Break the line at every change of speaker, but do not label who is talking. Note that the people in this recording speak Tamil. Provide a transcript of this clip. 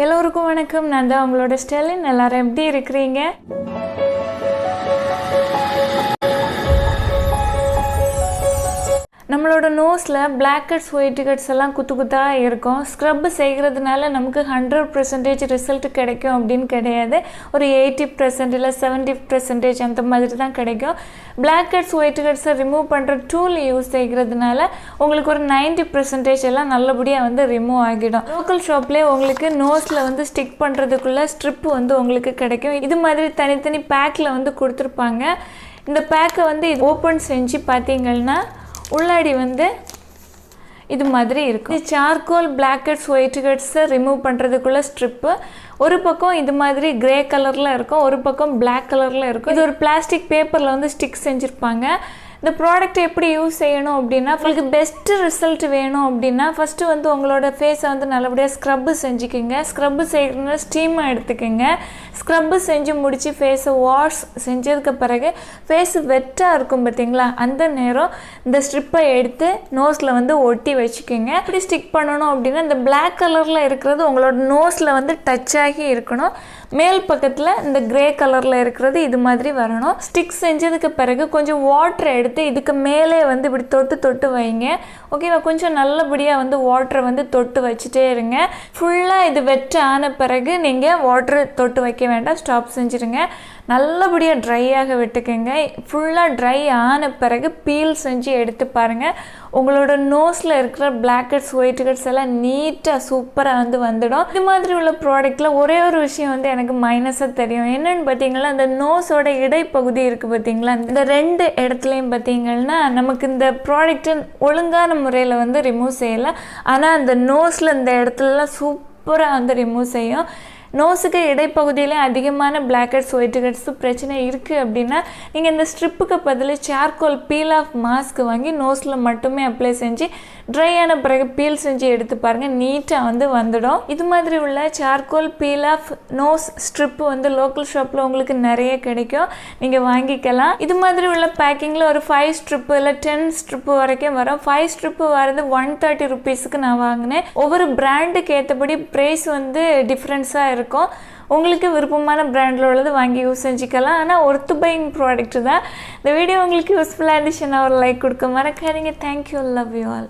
எல்லோருக்கும் வணக்கம். நான் தான் உங்களோட ஸ்டெலின். எல்லாரும் எப்படி இருக்கிறீங்க? நம்மளோட நோஸில் Blackheads Whiteheads எல்லாம் குத்து குத்தாக இருக்கும். ஸ்க்ரப் செய்கிறதுனால நமக்கு 100% ரிசல்ட் கிடைக்கும் அப்படின்னு கிடையாது. ஒரு 80% இல்லை 70% அந்த மாதிரி தான் கிடைக்கும். Blackheads Whiteheads ரிமூவ் பண்ணுற டூல் யூஸ் செய்கிறதுனால உங்களுக்கு ஒரு 90% எல்லாம் நல்லபடியாக வந்து ரிமூவ் ஆகிடும். லோக்கல் ஷாப்லேயே உங்களுக்கு நோஸில் ஸ்டிக் பண்ணுறதுக்குள்ள ஸ்ட்ரிப் உங்களுக்கு கிடைக்கும். இது மாதிரி தனித்தனி பேக்கில் கொடுத்துருப்பாங்க. இந்த பேக்கை ஓப்பன் செஞ்சு பார்த்தீங்கன்னா உள்ளாடி இது மாதிரி இருக்கும். இது சார்கோல் Blackheads Whiteheads ரிமூவ் பண்ணுறதுக்குள்ள ஸ்ட்ரிப்பு. ஒரு பக்கம் இது மாதிரி கிரே கலரில் இருக்கும், ஒரு பக்கம் பிளாக் கலரில் இருக்கும். இது ஒரு பிளாஸ்டிக் பேப்பரில் ஸ்டிக் செஞ்சுருப்பாங்க. இந்த ப்ராடக்ட் எப்படி யூஸ் செய்யணும் அப்படின்னா, உங்களுக்கு பெஸ்ட்டு ரிசல்ட் வேணும் அப்படின்னா ஃபஸ்ட்டு உங்களோட ஃபேஸை நல்லபடியாக ஸ்க்ரப்பு செஞ்சுக்கிங்க. ஸ்க்ரப்பு செய்யணும்னா ஸ்டீமாக எடுத்துக்கோங்க. ஸ்க்ரப்பு செஞ்சு முடித்து ஃபேஸை வாஷ் செஞ்சதுக்கு பிறகு ஃபேஸு வெட்டாக இருக்கும் பார்த்தீங்களா, அந்த நேரம் இந்த ஸ்ட்ரிப்பை எடுத்து நோஸில் ஒட்டி வச்சுக்கோங்க. எப்படி ஸ்டிக் பண்ணணும் அப்படின்னா, இந்த பிளாக் கலரில் இருக்கிறது உங்களோட நோஸில் டச் ஆகி இருக்கணும். மேல் பக்கத்தில் இந்த கிரே கலரில் இருக்கிறது இது மாதிரி வரணும். ஸ்டிக் செஞ்சதுக்கு பிறகு கொஞ்சம் வாட்டரை எடுத்து இதுக்கு மேலே இப்படி தொட்டு வைங்க. ஓகேவா? கொஞ்சம் நல்லபடியாக வாட்டரை தொட்டு வச்சுட்டே இருங்க. ஃபுல்லாக இது வெட் ஆன பிறகு நீங்கள் வாட்டரை தொட்டு வைக்க வேண்டாம், ஸ்டாப் செஞ்சுருங்க. நல்லபடியாக ட்ரையாக விட்டுக்குங்க. ஃபுல்லாக ட்ரை ஆன பிறகு பீல் செஞ்சு எடுத்து பாருங்கள். உங்களோட நோஸில் இருக்கிற Blackheads Whiteheads எல்லாம் நீட்டாக சூப்பராக வந்துடும். இது மாதிரி உள்ள ப்ராடக்டில் ஒரே ஒரு விஷயம் எனக்கு மைனஸாக தெரியும். என்னென்னு பார்த்தீங்கன்னா, இந்த நோஸோட இடைப்பகுதி இருக்குது பார்த்தீங்களா, இந்த ரெண்டு இடத்துலையும் பார்த்தீங்கன்னா நமக்கு இந்த ப்ராடக்ட்டு ஒழுங்கான முறையில் ரிமூவ் செய்யலை. ஆனால் அந்த நோஸில் இந்த இடத்துலலாம் சூப்பராக ரிமூவ் செய்யும். நோஸுக்கு இடைப்பகுதியில் அதிகமான Blackheads Whiteheads பிரச்சனை இருக்குது அப்படின்னா, நீங்கள் இந்த ஸ்ட்ரிப்புக்கு பதில் சார்கோல் பீல் ஆஃப் மாஸ்க் வாங்கி நோஸில் மட்டுமே அப்ளை செஞ்சு ட்ரை ஆன பிறகு பீல் செஞ்சு எடுத்து பாருங்கள், நீட்டாக வந்துடும். இது மாதிரி உள்ள charcoal peel off nose strip local ஷாப்பில் உங்களுக்கு நிறைய கிடைக்கும், நீங்கள் வாங்கிக்கலாம். இது மாதிரி உள்ள பேக்கிங்கில் ஒரு 5 ஸ்ட்ரிப்பு இல்லை 10 ஸ்ட்ரிப்பு வரைக்கும் வரும். 5 ஸ்ட்ரிப்பு வரது 130 ருபீஸுக்கு நான் வாங்கினேன். ஒவ்வொரு பிராண்டுக்கு ஏற்றபடி ப்ரைஸ் டிஃப்ரென்ஸாக இருக்கும். உங்களுக்கு விருப்பமான பிராண்டில் உள்ளது வாங்கி யூஸ் செஞ்சுக்கலாம். ஆனால் ஒர்த் பையிங் ப்ராடக்ட் தான். இந்த வீடியோ உங்களுக்கு யூஸ்ஃபுல்லாக இருந்துச்சுன்னா ஒரு லைக் கொடுக்க மறக்காதீங்க. Thank you, love you all.